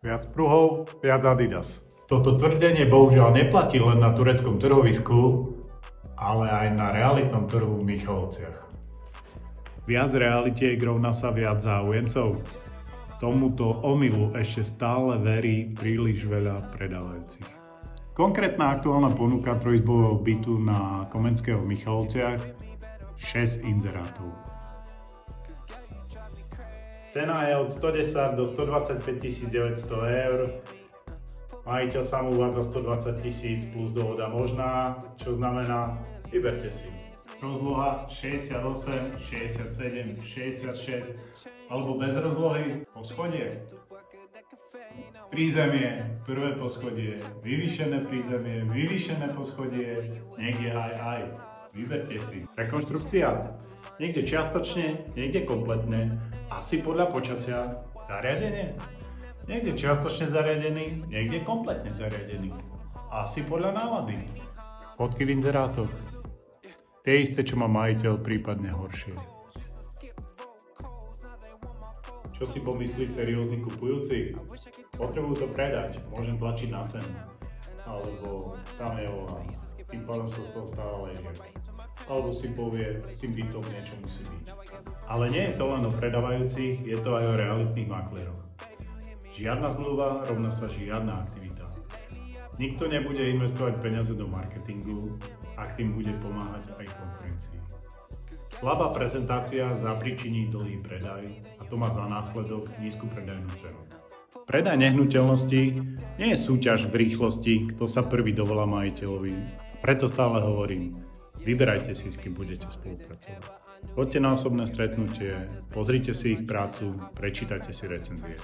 Viac pruhov, viac Adidas. Toto tvrdenie bohužiaľ neplatí len na tureckom trhovisku, ale aj na realitnom trhu v Michalovciach. Viac realitiek rovná sa viac záujemcov. Tomuto omylu ešte stále verí príliš veľa predávajúcich. Konkrétna aktuálna ponuka trojizbového bytu na Komenského v Michalovciach 6 inzerátov. Cena je od 110 do 125 900 eur. Majiteľ sám uvádza 120 000 plus dohoda možná, čo znamená vyberte si. Rozloha 68, 67, 66 alebo bez rozlohy poschodie. Prízemie, prvé poschodie, vyvýšené prízemie, vyvýšené poschodie, niekde aj. Vyberte si. Rekonštrukcia. Niekde čiastočne, niekde kompletne, asi podľa počasia. Zariadenie. Niekde čiastočne zariadený, niekde kompletne zariadený. Asi podľa nálady. Fotky v inzerátoch. Tie isté, čo má majiteľ, prípadne horšie. Čo si pomyslí seriózni kupujúci? Potrebujú to predať, môžem tlačiť na cenu. Alebo tam je volá, tým pádom sa z toho stáva ležia. Alebo si povie, s tým bytom niečo musí byť. Ale nie je to len o predávajúcich, je to aj o realitných makléroch. Žiadna zmluva rovná sa žiadna aktivita. Nikto nebude investovať peniaze do marketingu, ak tým bude pomáhať aj konkurencii. Slabá prezentácia zapričiní dlhý predaj a to má za následok nízku predajnú cenu. Predaj nehnuteľnosti nie je súťaž v rýchlosti, kto sa prvý dovolá majiteľovi. Preto stále hovorím, vyberajte si, s kým budete spolupracovať. Poďte na osobné stretnutie, pozrite si ich prácu, prečítajte si recenzie.